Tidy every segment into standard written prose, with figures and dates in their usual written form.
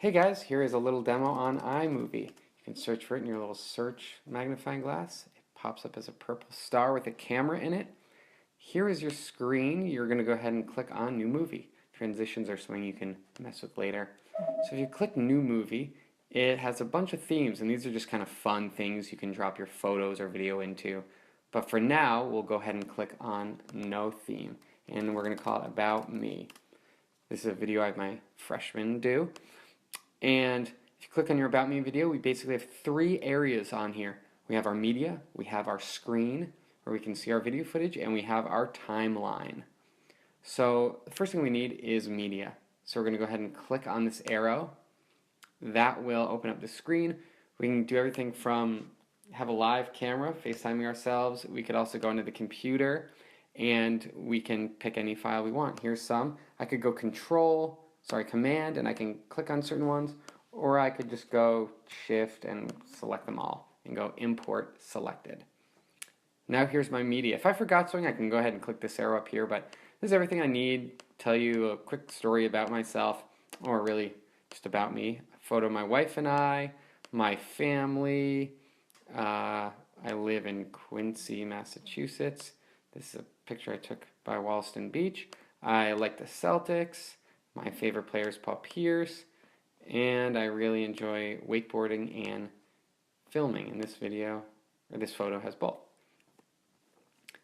Hey guys, here is a little demo on iMovie. You can search for it in your little search magnifying glass. It pops up as a purple star with a camera in it. Here is your screen. You're going to go ahead and click on New Movie. Transitions are something you can mess with later. So if you click New Movie, it has a bunch of themes, and these are just kind of fun things you can drop your photos or video into. But for now, we'll go ahead and click on No Theme, and we're going to call it About Me. This is a video I have my freshmen do. And if you click on your About Me video, we basically have three areas on here. We have our media, we have our screen, where we can see our video footage, and we have our timeline. So the first thing we need is media. So we're going to go ahead and click on this arrow. That will open up the screen. We can do everything from have a live camera, FaceTiming ourselves. We could also go into the computer, and we can pick any file we want. Here's some. I could go Command, and I can click on certain ones, or I could just go Shift and select them all and go Import Selected. Now here's my media. If I forgot something, I can go ahead and click this arrow up here, but this is everything I need. Tell you a quick story about myself, or really just about me. A photo of my wife and I, my family. I live in Quincy, Massachusetts. This is a picture I took by Wollaston Beach. I like the Celtics. My favorite player is Paul Pierce, and I really enjoy wakeboarding and filming. And this video, or this photo, has both.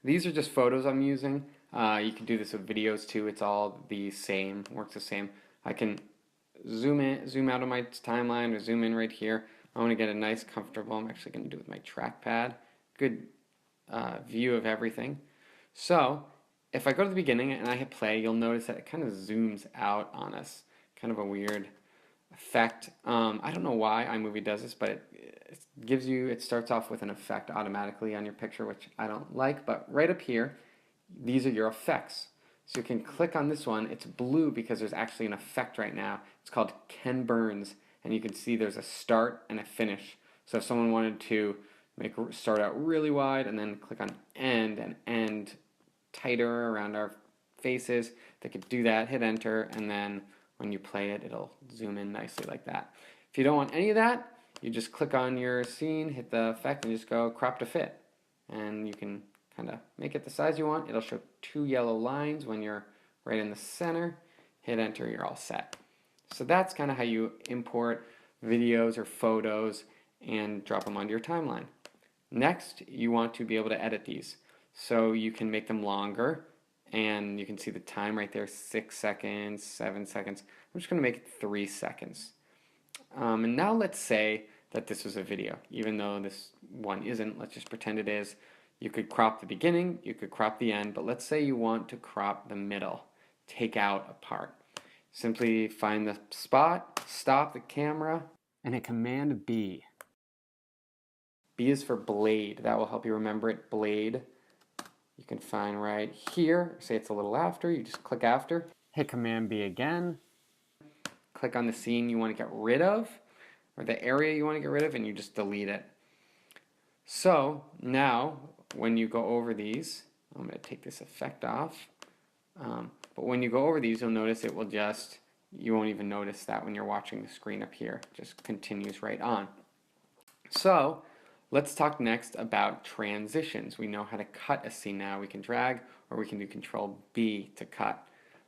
These are just photos I'm using. You can do this with videos too. It's all the same, works the same. I can zoom out on my timeline, or zoom in right here. I want to get a nice, comfortable. I'm actually going to do it with my trackpad. Good view of everything. So if I go to the beginning and I hit play, you'll notice that it kind of zooms out on us. Kind of a weird effect. I don't know why iMovie does this, but it starts off with an effect automatically on your picture, which I don't like. But right up here, these are your effects. So you can click on this one. It's blue because there's actually an effect right now. It's called Ken Burns, and you can see there's a start and a finish. So if someone wanted to start out really wide and then click on end and end tighter around our faces, they could do that, hit enter, and then when you play it, it'll zoom in nicely like that. If you don't want any of that, you just click on your scene, hit the effect, and just go crop to fit. And you can kind of make it the size you want. It'll show two yellow lines when you're right in the center. Hit enter, you're all set. So that's kind of how you import videos or photos and drop them onto your timeline. Next, you want to be able to edit these. So you can make them longer, and you can see the time right there, 6 seconds, 7 seconds. I'm just going to make it 3 seconds. And now let's say that this was a video, even though this one isn't. Let's just pretend it is. You could crop the beginning, you could crop the end, but let's say you want to crop the middle, take out a part. Simply find the spot, stop the camera, and hit Command B. B is for blade. That will help you remember it, blade. You can find right here, say it's a little after, you just click after, hit Command B again, click on the scene you want to get rid of, or the area you want to get rid of, and you just delete it. So now, when you go over these, I'm going to take this effect off, but when you go over these, you'll notice it will just, you won't even notice that when you're watching the screen up here. It just continues right on. So let's talk next about transitions. We know how to cut a scene now. We can drag, or we can do Control B to cut.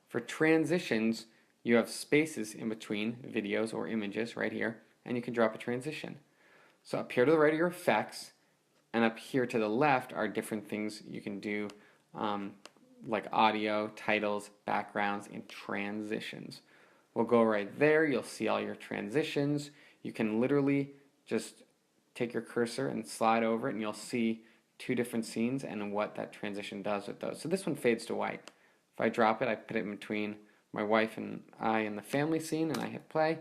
For transitions, you have spaces in between videos or images right here, and you can drop a transition. So up here to the right are your effects, and up here to the left are different things you can do, like audio, titles, backgrounds, and transitions. We'll go right there. You'll see all your transitions. You can literally just take your cursor and slide over it, and you'll see two different scenes and what that transition does with those. So this one fades to white. If I drop it, I put it in between my wife and I in the family scene, and I hit play.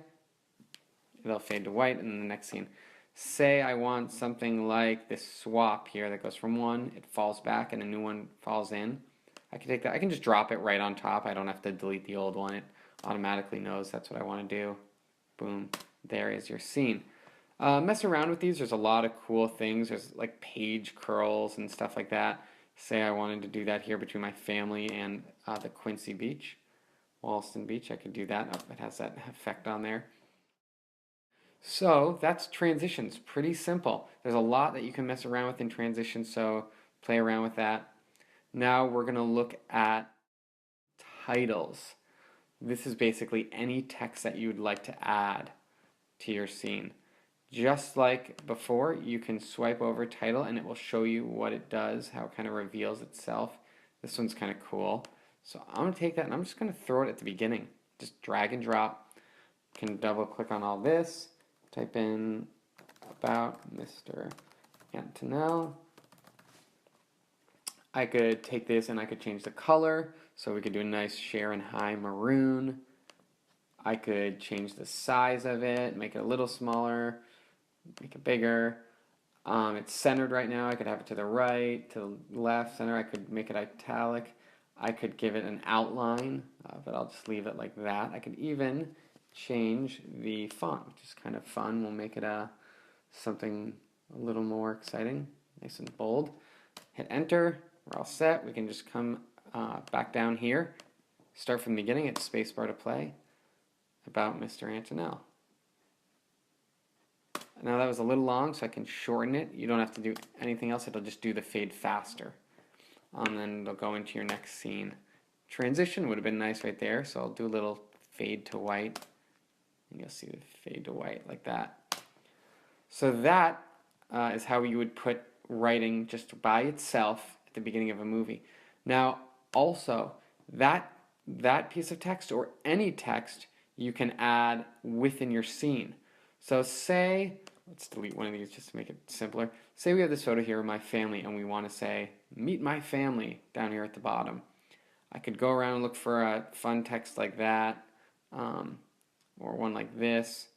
It'll fade to white, and then the next scene. Say I want something like this swap here that goes from one, it falls back, and a new one falls in. I can take that. I can just drop it right on top. I don't have to delete the old one. It automatically knows that's what I want to do. Boom. There is your scene. Mess around with these. There's a lot of cool things. There's like page curls and stuff like that. Say I wanted to do that here between my family and the Quincy Beach, Wollaston Beach. I could do that. Oh, it has that effect on there. So that's transitions, pretty simple. There's a lot that you can mess around with in transitions, so play around with that. Now we're going to look at titles. This is basically any text that you would like to add to your scene. Just like before, you can swipe over title and it will show you what it does, how it kind of reveals itself. This one's kind of cool. So I'm going to take that and I'm just going to throw it at the beginning. Just drag and drop. You can double click on all this, type in about Mr. Antonell. I could take this and I could change the color, so we could do a nice share and high maroon. I could change the size of it, make it a little smaller, make it bigger. It's centered right now. I could have it to the right, to the left, center. I could make it italic. I could give it an outline, but I'll just leave it like that. I could even change the font, which is kind of fun. We'll make it something a little more exciting, nice and bold. Hit enter. We're all set. We can just come back down here, start from the beginning, hit spacebar to play, about Mr. Antonell. Now that was a little long, so I can shorten it. You don't have to do anything else. It'll just do the fade faster. And then it'll go into your next scene. Transition would have been nice right there, so I'll do a little fade to white. And you'll see the fade to white like that. So that is how you would put writing just by itself at the beginning of a movie. Now, also, that piece of text or any text you can add within your scene. So say, let's delete one of these just to make it simpler. Say we have this photo here of my family and we want to say, meet my family down here at the bottom. I could go around and look for a fun text like that, or one like this.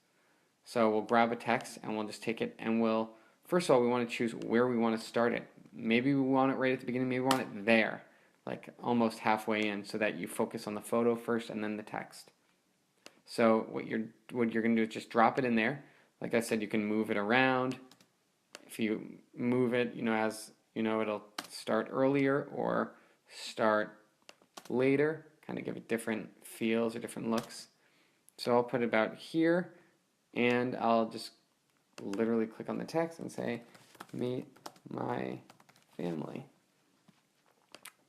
So we'll grab a text and we'll just take it and we'll, first of all, we want to choose where we want to start it. Maybe we want it right at the beginning, maybe we want it there, like almost halfway in, so that you focus on the photo first and then the text. So what you're going to do is just drop it in there. Like I said, you can move it around. If you move it, as it'll start earlier or start later, kind of give it different feels or different looks. So I'll put it about here, and I'll just literally click on the text and say, meet my family.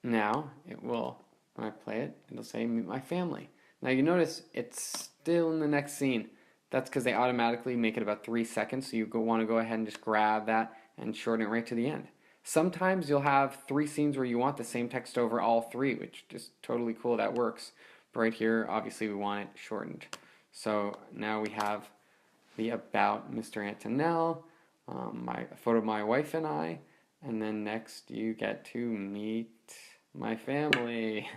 Now, it will, when I play it, it'll say, meet my family. Now you notice it's still in the next scene. That's because they automatically make it about 3 seconds, so you want to go ahead and just grab that and shorten it right to the end. Sometimes you'll have 3 scenes where you want the same text over all 3, which is totally cool, that works. But right here, obviously we want it shortened. So now we have the about Mr. Antonell, a photo of my wife and I, and then next you get to meet my family.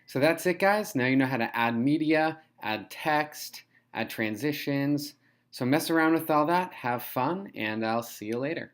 So that's it, guys. Now you know how to add media, add text, add transitions. So mess around with all that, have fun, and I'll see you later.